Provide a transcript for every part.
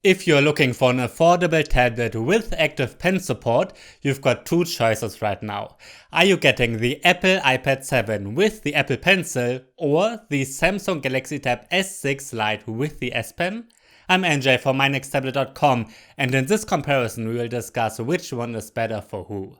If you're looking for an affordable tablet with active pen support, you've got two choices right now. Are you getting the Apple iPad 7 with the Apple Pencil or the Samsung Galaxy Tab S6 Lite with the S Pen? I'm NJ from mynexttablet.com, and in this comparison we will discuss which one is better for who.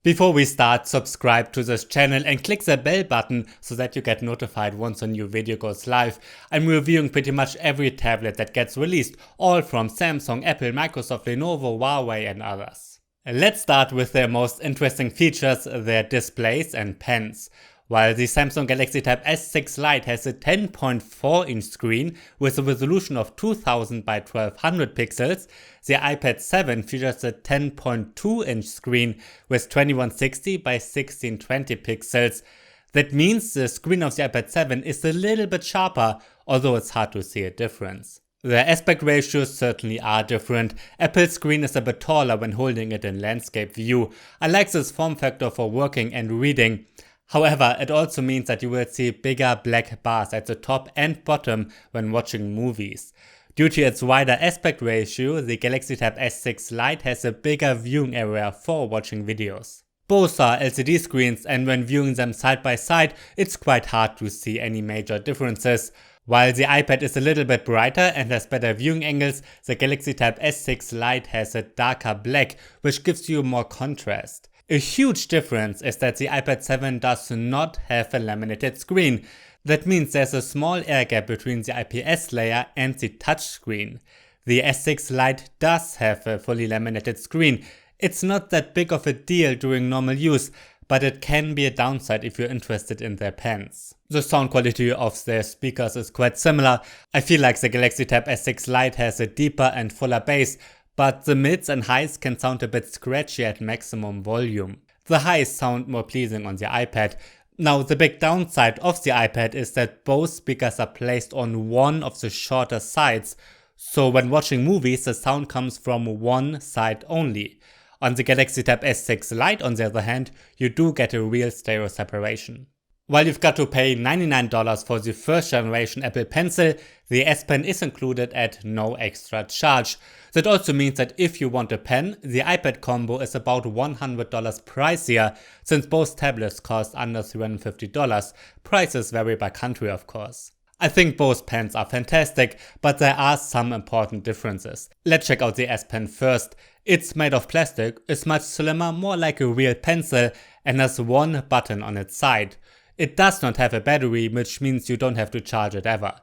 Before we start, subscribe to this channel and click the bell button so that you get notified once a new video goes live. I'm reviewing pretty much every tablet that gets released, all from Samsung, Apple, Microsoft, Lenovo, Huawei and others. Let's start with their most interesting features, their displays and pens. While the Samsung Galaxy Tab S6 Lite has a 10.4-inch screen with a resolution of 2000 by 1200 pixels, the iPad 7 features a 10.2-inch screen with 2160 by 1620 pixels. That means the screen of the iPad 7 is a little bit sharper, although it's hard to see a difference. The aspect ratios certainly are different. Apple's screen is a bit taller when holding it in landscape view. I like this form factor for working and reading. However, it also means that you will see bigger black bars at the top and bottom when watching movies. Due to its wider aspect ratio, the Galaxy Tab S6 Lite has a bigger viewing area for watching videos. Both are LCD screens, and when viewing them side by side, it's quite hard to see any major differences. While the iPad is a little bit brighter and has better viewing angles, the Galaxy Tab S6 Lite has a darker black, which gives you more contrast. A huge difference is that the iPad 7 does not have a laminated screen. That means there's a small air gap between the IPS layer and the touchscreen. The S6 Lite does have a fully laminated screen. It's not that big of a deal during normal use, but it can be a downside if you're interested in their pens. The sound quality of their speakers is quite similar. I feel like the Galaxy Tab S6 Lite has a deeper and fuller bass, but the mids and highs can sound a bit scratchy at maximum volume. The highs sound more pleasing on the iPad. Now, the big downside of the iPad is that both speakers are placed on one of the shorter sides, so when watching movies the sound comes from one side only. On the Galaxy Tab S6 Lite, on the other hand, you do get a real stereo separation. While you've got to pay $99 for the first generation Apple Pencil, the S Pen is included at no extra charge. That also means that if you want a pen, the iPad combo is about $100 pricier, since both tablets cost under $350. Prices vary by country, of course. I think both pens are fantastic, but there are some important differences. Let's check out the S Pen first. It's made of plastic, is much slimmer, more like a real pencil, and has one button on its side. It does not have a battery, which means you don't have to charge it ever,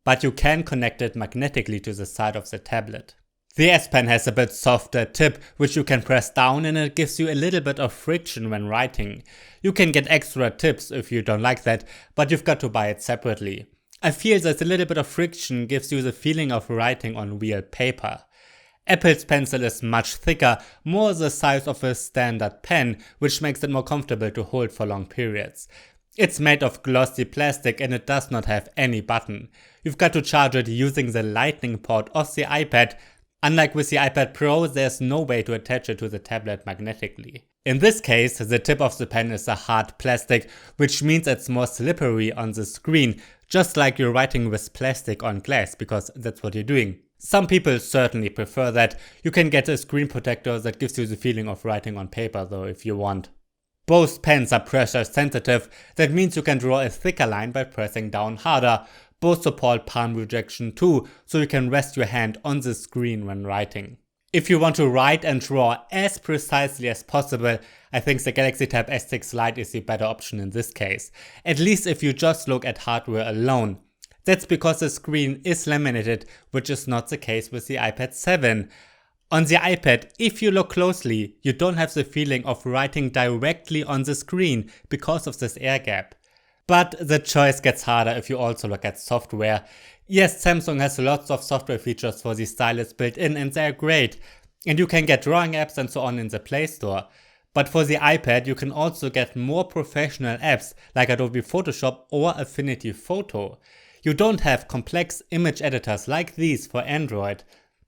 but you can connect it magnetically to the side of the tablet. The S Pen has a bit softer tip, which you can press down, and it gives you a little bit of friction when writing. You can get extra tips if you don't like that, but you've got to buy it separately. I feel that a little bit of friction gives you the feeling of writing on real paper. Apple's pencil is much thicker, more the size of a standard pen, which makes it more comfortable to hold for long periods. It's made of glossy plastic and it does not have any button. You've got to charge it using the lightning port of the iPad. Unlike with the iPad Pro, there's no way to attach it to the tablet magnetically. In this case, the tip of the pen is a hard plastic, which means it's more slippery on the screen, just like you're writing with plastic on glass, because that's what you're doing. Some people certainly prefer that. You can get a screen protector that gives you the feeling of writing on paper though if you want. Both pens are pressure sensitive. That means you can draw a thicker line by pressing down harder. Both support palm rejection too, so you can rest your hand on the screen when writing. If you want to write and draw as precisely as possible, I think the Galaxy Tab S6 Lite is the better option in this case, at least if you just look at hardware alone. That's because the screen is laminated, which is not the case with the iPad 7. On the iPad, if you look closely, you don't have the feeling of writing directly on the screen because of this air gap. But the choice gets harder if you also look at software. Yes, Samsung has lots of software features for the stylus built in and they're great. And you can get drawing apps and so on in the Play Store. But for the iPad you can also get more professional apps like Adobe Photoshop or Affinity Photo. You don't have complex image editors like these for Android.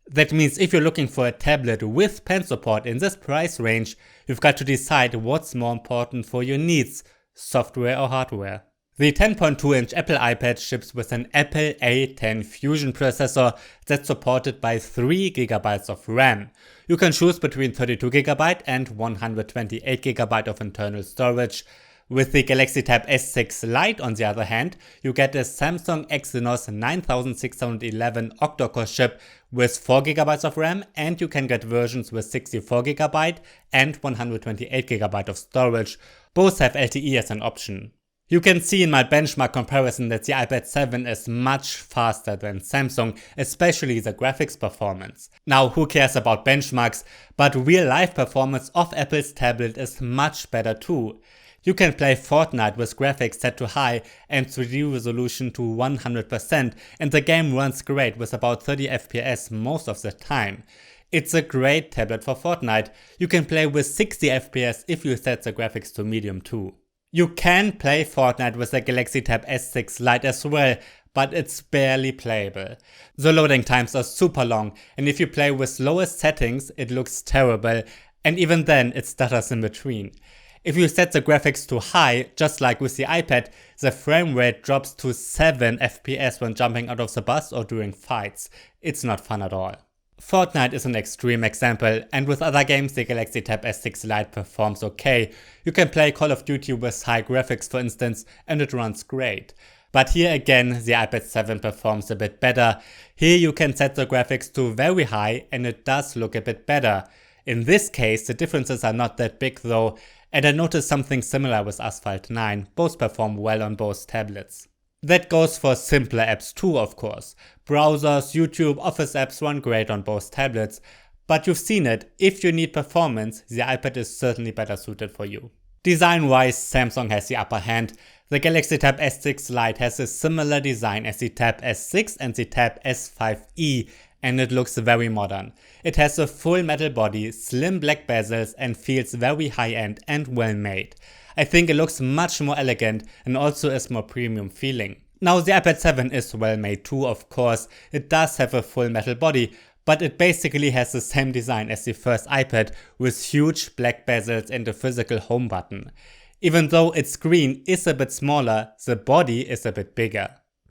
That means if you're looking for a tablet with pen support in this price range, you've got to decide what's more important for your needs, software or hardware. The 10.2-inch Apple iPad ships with an Apple A10 Fusion processor that's supported by 3GB of RAM. You can choose between 32GB and 128GB of internal storage. With the Galaxy Tab S6 Lite, on the other hand, you get a Samsung Exynos 9611 octa-core chip with 4GB of RAM, and you can get versions with 64GB and 128GB of storage. Both have LTE as an option. You can see in my benchmark comparison that the iPad 7 is much faster than Samsung, especially the graphics performance. Now, who cares about benchmarks, but real life performance of Apple's tablet is much better too. You can play Fortnite with graphics set to high and 3D resolution to 100%, and the game runs great with about 30 FPS most of the time. It's a great tablet for Fortnite. You can play with 60 FPS if you set the graphics to medium too. You can play Fortnite with the Galaxy Tab S6 Lite as well, but it's barely playable. The loading times are super long, and if you play with lowest settings, it looks terrible, and even then it stutters in between. If you set the graphics to high, just like with the iPad, the frame rate drops to 7 FPS when jumping out of the bus or during fights. It's not fun at all. Fortnite is an extreme example, and with other games the Galaxy Tab S6 Lite performs okay. You can play Call of Duty with high graphics for instance, and it runs great. But here again the iPad 7 performs a bit better. Here you can set the graphics to very high and it does look a bit better. In this case the differences are not that big though, and I noticed something similar with Asphalt 9, both perform well on both tablets. That goes for simpler apps too, of course. Browsers, YouTube, Office apps run great on both tablets, but you've seen it, if you need performance, the iPad is certainly better suited for you. Design-wise, Samsung has the upper hand. The Galaxy Tab S6 Lite has a similar design as the Tab S6 and the Tab S5e, and it looks very modern. It has a full metal body, slim black bezels, and feels very high-end and well made. I think it looks much more elegant and also is more premium feeling. Now the iPad 7 is well made too, of course. It does have a full metal body, but it basically has the same design as the first iPad with huge black bezels and a physical home button. Even though its screen is a bit smaller, the body is a bit bigger.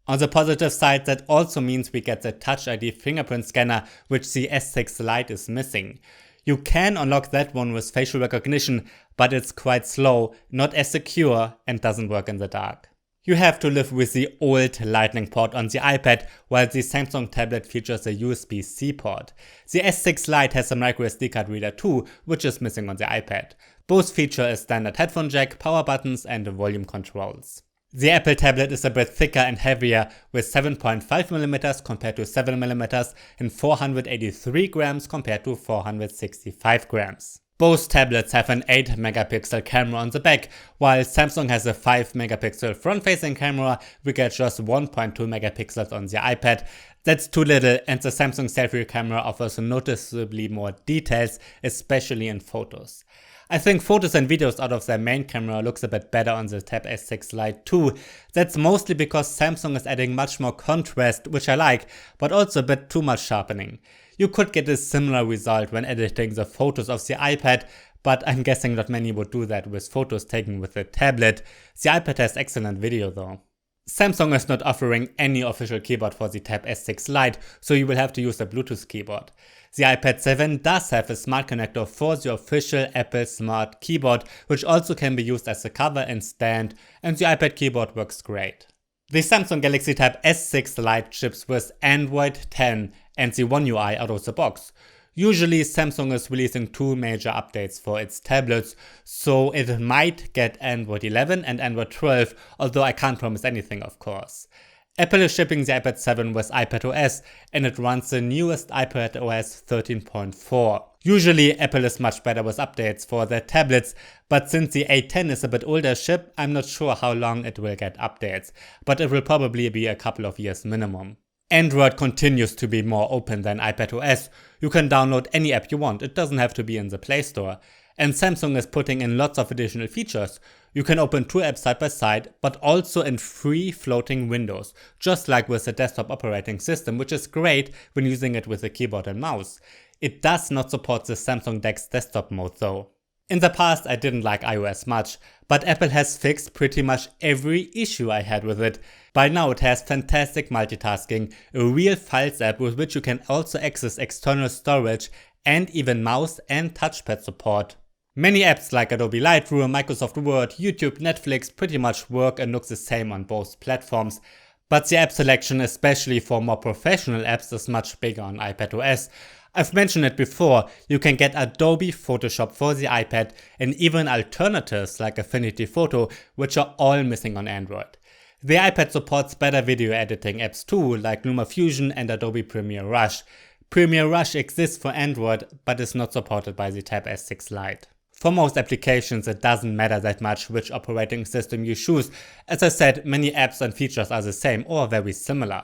On the positive side, that also means we get the Touch ID fingerprint scanner, which the S6 Lite is missing. You can unlock that one with facial recognition, but it's quite slow, not as secure, and doesn't work in the dark. You have to live with the old Lightning port on the iPad, while the Samsung tablet features a USB-C port. The S6 Lite has a microSD card reader too, which is missing on the iPad. Both feature a standard headphone jack, power buttons, and volume controls. The Apple tablet is a bit thicker and heavier, with 7.5mm compared to 7mm and 483 grams compared to 465 grams. Both tablets have an 8-megapixel camera on the back, while Samsung has a 5-megapixel front-facing camera. We get just 1.2 megapixels on the iPad. That's too little, and the Samsung selfie camera offers noticeably more details, especially in photos. I think photos and videos out of their main camera looks a bit better on the Tab S6 Lite too. That's mostly because Samsung is adding much more contrast, which I like, but also a bit too much sharpening. You could get a similar result when editing the photos of the iPad, but I'm guessing not many would do that with photos taken with the tablet. The iPad has excellent video though. Samsung is not offering any official keyboard for the Tab S6 Lite, so you will have to use a Bluetooth keyboard. The iPad 7 does have a smart connector for the official Apple Smart Keyboard, which also can be used as a cover and stand, and the iPad keyboard works great. The Samsung Galaxy Tab S6 Lite ships with Android 10 and the One UI out of the box. Usually Samsung is releasing two major updates for its tablets, so it might get Android 11 and Android 12, although I can't promise anything of course. Apple is shipping the iPad 7 with iPadOS, and it runs the newest iPadOS 13.4. Usually Apple is much better with updates for their tablets, but since the A10 is a bit older chip, I'm not sure how long it will get updates, but it will probably be a couple of years minimum. Android continues to be more open than iPadOS. You can download any app you want, it doesn't have to be in the Play Store. And Samsung is putting in lots of additional features. You can open two apps side by side, but also in free floating windows, just like with the desktop operating system, which is great when using it with a keyboard and mouse. It does not support the Samsung DeX desktop mode though. In the past I didn't like iOS much, but Apple has fixed pretty much every issue I had with it. By now it has fantastic multitasking, a real files app with which you can also access external storage, and even mouse and touchpad support. Many apps like Adobe Lightroom, Microsoft Word, YouTube, Netflix pretty much work and look the same on both platforms. But the app selection, especially for more professional apps, is much bigger on iPadOS. I've mentioned it before, you can get Adobe Photoshop for the iPad and even alternatives like Affinity Photo, which are all missing on Android. The iPad supports better video editing apps too, like LumaFusion and Adobe Premiere Rush. Premiere Rush exists for Android, but is not supported by the Tab S6 Lite. For most applications it doesn't matter that much which operating system you choose. As I said, many apps and features are the same or very similar.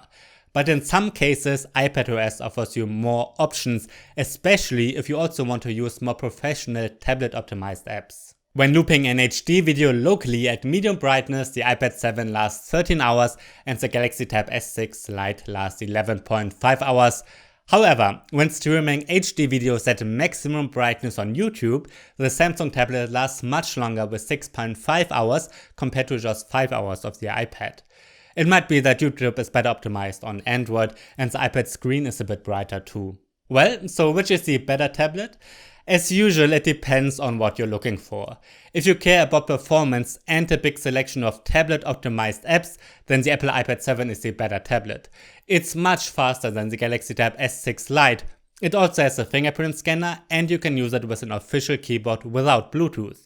But in some cases iPadOS offers you more options, especially if you also want to use more professional tablet optimized apps. When looping an HD video locally at medium brightness, the iPad 7 lasts 13 hours and the Galaxy Tab S6 Lite lasts 11.5 hours. However, when streaming HD videos at maximum brightness on YouTube, the Samsung tablet lasts much longer with 6.5 hours compared to just 5 hours of the iPad. It might be that YouTube is better optimized on Android and the iPad screen is a bit brighter too. Well, so which is the better tablet? As usual, it depends on what you're looking for. If you care about performance and a big selection of tablet optimized apps, then the Apple iPad 7 is the better tablet. It's much faster than the Galaxy Tab S6 Lite. It also has a fingerprint scanner and you can use it with an official keyboard without Bluetooth.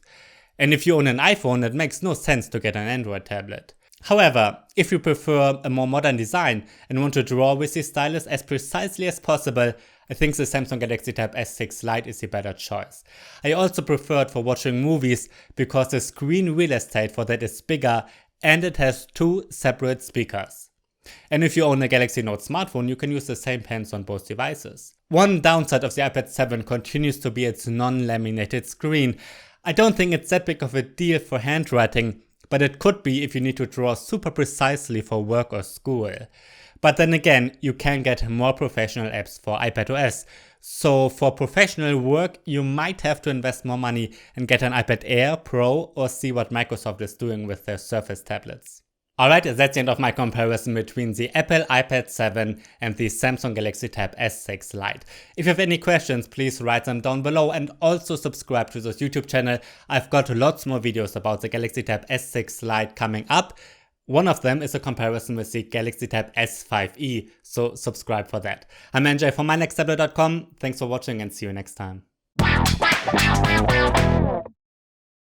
And if you own an iPhone, it makes no sense to get an Android tablet. However, if you prefer a more modern design and want to draw with the stylus as precisely as possible, I think the Samsung Galaxy Tab S6 Lite is the better choice. I also prefer it for watching movies because the screen real estate for that is bigger and it has 2 separate speakers. And if you own a Galaxy Note smartphone, you can use the same pens on both devices. One downside of the iPad 7 continues to be its non-laminated screen. I don't think it's that big of a deal for handwriting, but it could be if you need to draw super precisely for work or school. But then again, you can get more professional apps for iPadOS. So for professional work, you might have to invest more money and get an iPad Air Pro or see what Microsoft is doing with their Surface tablets. Alright, that's the end of my comparison between the Apple iPad 7 and the Samsung Galaxy Tab S6 Lite. If you have any questions, please write them down below and also subscribe to this YouTube channel. I've got lots more videos about the Galaxy Tab S6 Lite coming up. One of them is a comparison with the Galaxy Tab S5e, so subscribe for that. I'm NJ from mynexttablet.com. Thanks for watching and see you next time.